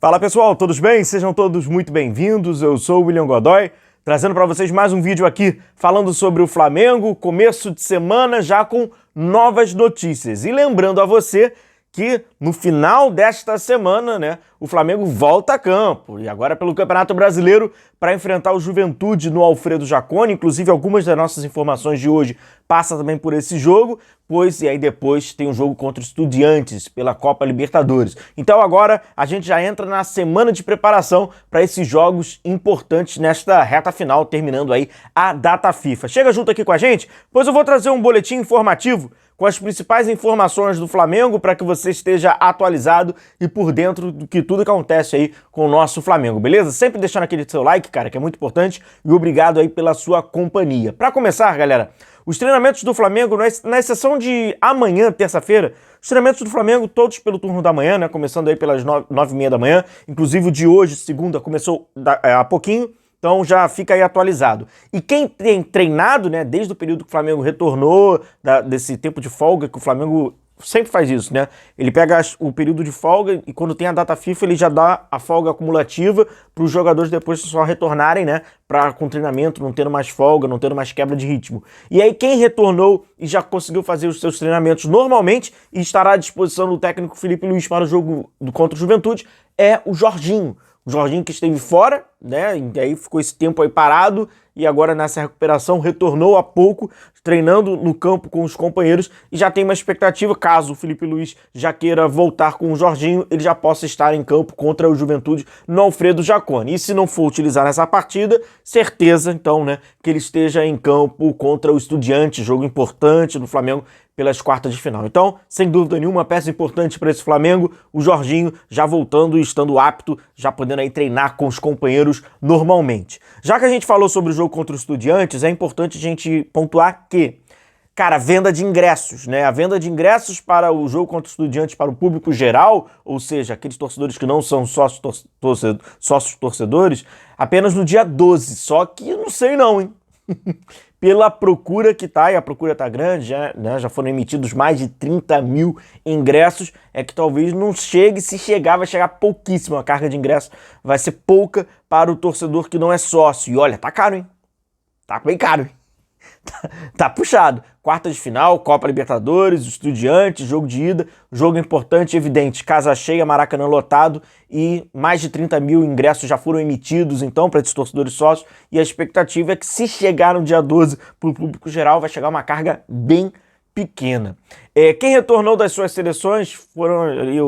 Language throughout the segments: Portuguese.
Fala pessoal, todos bem? Sejam todos muito bem-vindos, eu sou o William Godoy, trazendo para vocês mais um vídeo aqui falando sobre o Flamengo, começo de semana já com novas notícias. E lembrando a você que no final desta semana, né, o Flamengo volta a campo, e agora pelo Campeonato Brasileiro, para enfrentar o Juventude no Alfredo Jaconi. Inclusive algumas das nossas informações de hoje passam também por esse jogo, e aí depois tem um jogo contra o Estudiantes pela Copa Libertadores. Então agora a gente já entra na semana de preparação para esses jogos importantes nesta reta final, terminando aí a data FIFA. Chega junto aqui com a gente, pois eu vou trazer um boletim informativo com as principais informações do Flamengo para que você esteja atualizado e por dentro do que tudo que acontece aí com o nosso Flamengo, beleza? Sempre deixando aquele seu like, cara, que é muito importante, e obrigado aí pela sua companhia. Para começar, galera, os treinamentos do Flamengo, na exceção de amanhã, terça-feira, os treinamentos do Flamengo todos pelo turno da manhã, né, começando aí pelas 9h30 da manhã, inclusive o de hoje, segunda, começou há pouquinho. Então já fica aí atualizado. E quem tem treinado, né, desde o período que o Flamengo retornou, desse tempo de folga, que o Flamengo sempre faz isso, né? Ele pega o período de folga e quando tem a data FIFA ele já dá a folga acumulativa para os jogadores depois só retornarem, né, com treinamento, não tendo mais folga, não tendo mais quebra de ritmo. E aí quem retornou e já conseguiu fazer os seus treinamentos normalmente e estará à disposição do técnico Felipe Luiz para o jogo contra o Juventude é o Jorginho. O Jorginho que esteve fora, né, e aí ficou esse tempo aí parado e agora nessa recuperação retornou há pouco, treinando no campo com os companheiros e já tem uma expectativa, caso o Felipe Luiz já queira voltar com o Jorginho, ele já possa estar em campo contra o Juventude no Alfredo Jaconi. E se não for utilizar nessa partida, certeza então, né, que ele esteja em campo contra o Estudiantes, jogo importante do Flamengo pelas quartas de final. Então, sem dúvida nenhuma, peça importante para esse Flamengo, o Jorginho já voltando e estando apto, já podendo aí treinar com os companheiros normalmente. Já que a gente falou sobre o jogo contra os Estudiantes, é importante a gente pontuar que, cara, venda de ingressos, né? A venda de ingressos para o jogo contra os Estudiantes para o público geral, ou seja, aqueles torcedores que não são sócios torcedores, apenas no dia 12. Só que não sei não, hein? Pela procura que tá, e a procura tá grande, já foram emitidos mais de 30 mil ingressos, é que talvez não chegue, se chegar vai chegar pouquíssimo, a carga de ingressos vai ser pouca para o torcedor que não é sócio. E olha, tá caro, hein? Tá bem caro, hein? Tá puxado. Quarta de final, Copa Libertadores, Estudiantes, jogo de ida, jogo importante, evidente, casa cheia, Maracanã lotado e mais de 30 mil ingressos já foram emitidos então para esses torcedores sócios e a expectativa é que se chegar no dia 12 para o público geral vai chegar uma carga bem pequena. Quem retornou das suas seleções foram ali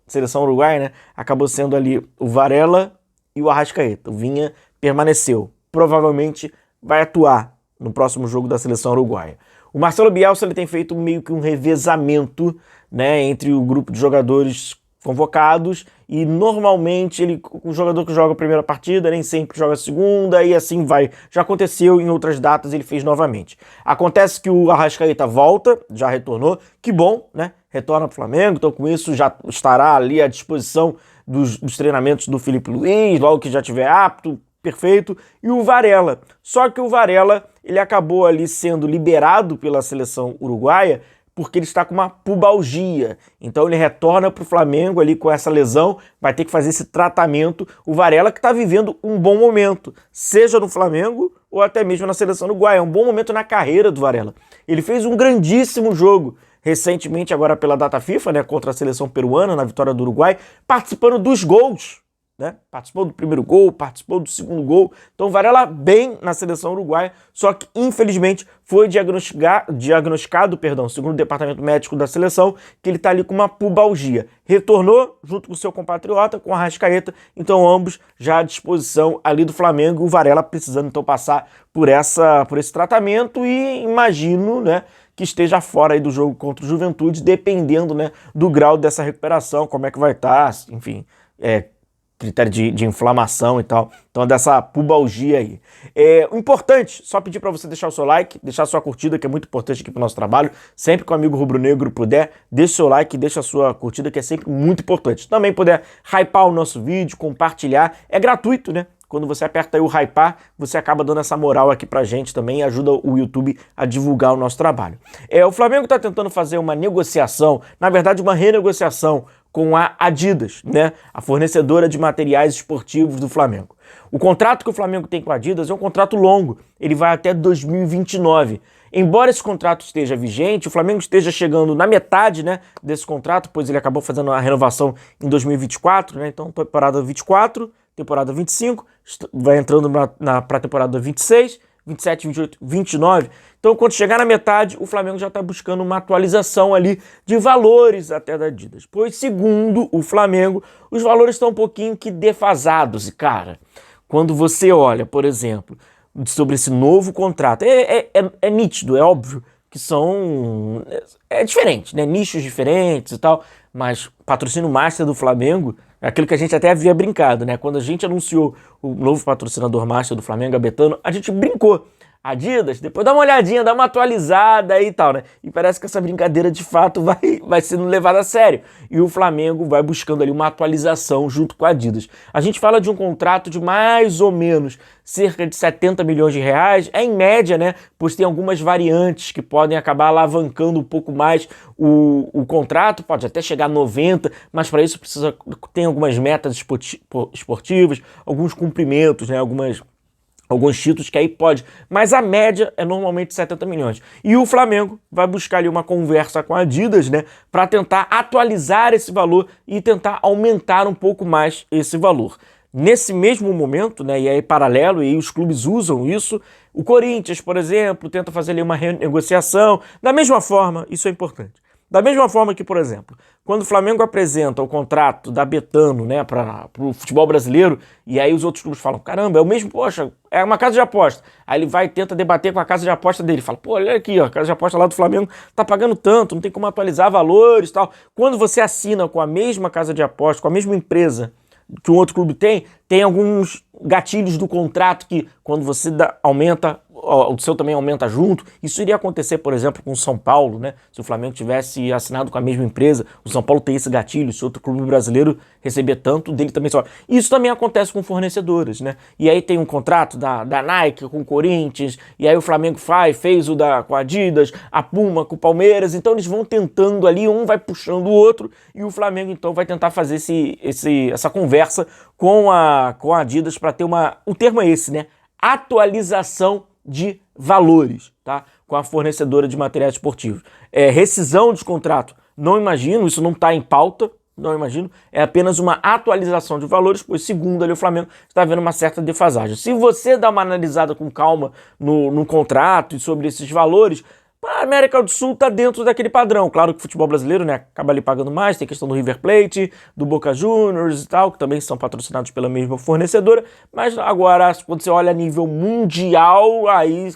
seleção uruguaia, né? Acabou sendo ali o Varela e o Arrascaeta. O Vinha permaneceu, provavelmente vai atuar no próximo jogo da seleção uruguaia. O Marcelo Bielsa ele tem feito meio que um revezamento, né, entre o grupo de jogadores convocados e normalmente o jogador que joga a primeira partida nem sempre joga a segunda e assim vai. Já aconteceu em outras datas, ele fez novamente. Acontece que o Arrascaeta volta, já retornou, que bom, né? Retorna para o Flamengo, então com isso já estará ali à disposição dos treinamentos do Felipe Luiz, logo que já estiver apto, perfeito, e o Varela. Só que o Varela, ele acabou ali sendo liberado pela seleção uruguaia porque ele está com uma pubalgia. Então ele retorna para o Flamengo ali com essa lesão, vai ter que fazer esse tratamento. O Varela que está vivendo um bom momento, seja no Flamengo ou até mesmo na seleção uruguaia. É um bom momento na carreira do Varela. Ele fez um grandíssimo jogo recentemente, agora pela data FIFA, né, contra a seleção peruana, na vitória do Uruguai, participando dos gols. Né? Participou do primeiro gol, participou do segundo gol, então Varela bem na seleção uruguaia, só que infelizmente foi diagnosticado, segundo o departamento médico da seleção, que ele está ali com uma pubalgia. Retornou junto com o seu compatriota, com a Arrascaeta, então ambos já à disposição ali do Flamengo, o Varela precisando então passar por esse tratamento e imagino, né, que esteja fora aí do jogo contra o Juventude, dependendo, né, do grau dessa recuperação, como é que vai estar, enfim, critério de inflamação e tal, então dessa pubalgia aí. O importante, só pedir para você deixar o seu like, deixar a sua curtida, que é muito importante aqui pro nosso trabalho, sempre que o amigo rubro-negro puder, deixa o seu like, deixa a sua curtida, que é sempre muito importante. Também puder hypar o nosso vídeo, compartilhar, é gratuito, né? Quando você aperta aí o hypar, você acaba dando essa moral aqui pra gente também e ajuda o YouTube a divulgar o nosso trabalho. O Flamengo tá tentando fazer uma negociação, na verdade uma renegociação com a Adidas, né? A fornecedora de materiais esportivos do Flamengo. O contrato que o Flamengo tem com a Adidas é um contrato longo, ele vai até 2029. Embora esse contrato esteja vigente, o Flamengo esteja chegando na metade, né, desse contrato, pois ele acabou fazendo a renovação em 2024, né? Então temporada 24, temporada 25, vai entrando para a temporada 26, 27, 28, 29. Então, quando chegar na metade, o Flamengo já está buscando uma atualização ali de valores até da Adidas. Pois, segundo o Flamengo, os valores estão um pouquinho que defasados. E, cara, quando você olha, por exemplo, sobre esse novo contrato, é nítido, é óbvio que são... É diferente, né? Nichos diferentes e tal, mas patrocínio master do Flamengo é aquilo que a gente até havia brincado, né? Quando a gente anunciou o novo patrocinador master do Flamengo, a Betano, a gente brincou. Adidas, depois dá uma olhadinha, dá uma atualizada aí e tal, né? E parece que essa brincadeira de fato vai sendo levada a sério. E o Flamengo vai buscando ali uma atualização junto com a Adidas. A gente fala de um contrato de mais ou menos cerca de 70 milhões de reais, é em média, né? Pois tem algumas variantes que podem acabar alavancando um pouco mais o contrato, pode até chegar a 90, mas para isso tem algumas metas esportivas, alguns cumprimentos, né? Alguns títulos que aí pode, mas a média é normalmente 70 milhões. E o Flamengo vai buscar ali uma conversa com a Adidas, né, para tentar atualizar esse valor e tentar aumentar um pouco mais esse valor. Nesse mesmo momento, né, e aí paralelo, e os clubes usam isso, o Corinthians, por exemplo, tenta fazer ali uma renegociação. Da mesma forma, isso é importante. Da mesma forma que, por exemplo, quando o Flamengo apresenta o contrato da Betano, né, para o futebol brasileiro, e aí os outros clubes falam, caramba, é o mesmo, poxa, é uma casa de aposta. Aí ele vai e tenta debater com a casa de aposta dele, fala, pô, olha aqui, ó, a casa de aposta lá do Flamengo tá pagando tanto, não tem como atualizar valores e tal. Quando você assina com a mesma casa de aposta, com a mesma empresa que um outro clube tem alguns gatilhos do contrato que quando você aumenta, o seu também aumenta junto. Isso iria acontecer, por exemplo, com o São Paulo, né? Se o Flamengo tivesse assinado com a mesma empresa, o São Paulo tem esse gatilho, se outro clube brasileiro receber tanto, dele também só. Isso também acontece com fornecedores, né? E aí tem um contrato da Nike com o Corinthians, e aí o Flamengo fez com a Adidas, a Puma com o Palmeiras, então eles vão tentando ali, um vai puxando o outro, e o Flamengo então vai tentar fazer essa conversa com a Adidas para ter o termo é esse, né? Atualização de valores, tá? Com a fornecedora de materiais esportivos. Rescisão de contrato, não imagino, isso não está em pauta, não imagino, é apenas uma atualização de valores, pois segundo ali o Flamengo está vendo uma certa defasagem. Se você dá uma analisada com calma no contrato e sobre esses valores, a América do Sul está dentro daquele padrão. Claro que o futebol brasileiro, né, acaba ali pagando mais, tem questão do River Plate, do Boca Juniors e tal, que também são patrocinados pela mesma fornecedora, mas agora, quando você olha a nível mundial, aí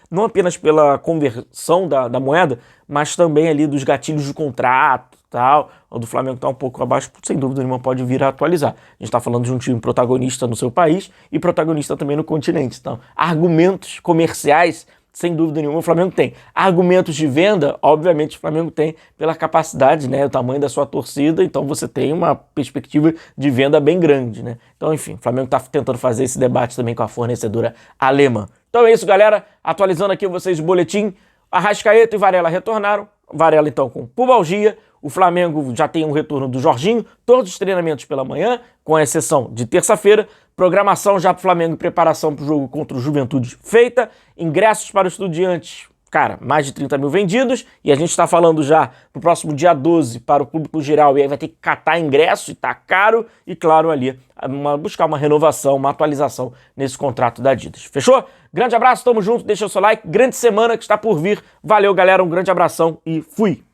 não apenas pela conversão da moeda, mas também ali dos gatilhos de contrato e tal, o do Flamengo está um pouco abaixo, sem dúvida nenhuma pode vir a atualizar. A gente está falando de um time protagonista no seu país e protagonista também no continente. Então, argumentos comerciais, sem dúvida nenhuma, o Flamengo tem. Argumentos de venda, obviamente o Flamengo tem pela capacidade, né, o tamanho da sua torcida, então você tem uma perspectiva de venda bem grande, né? Então, enfim, o Flamengo está tentando fazer esse debate também com a fornecedora alemã. Então é isso, galera. Atualizando aqui vocês o boletim. Arrascaeta e Varela retornaram. Varela, então, com pubalgia. O Flamengo já tem um retorno do Jorginho. Todos os treinamentos pela manhã, com exceção de terça-feira. Programação já para o Flamengo e preparação para o jogo contra o Juventude feita. Ingressos para os Estudiantes, cara, mais de 30 mil vendidos. E a gente está falando já no próximo dia 12 para o público geral. E aí vai ter que catar ingresso e tá caro. E claro, ali, buscar uma renovação, uma atualização nesse contrato da Adidas. Fechou? Grande abraço, tamo junto, deixa o seu like. Grande semana que está por vir. Valeu, galera, um grande abração e fui!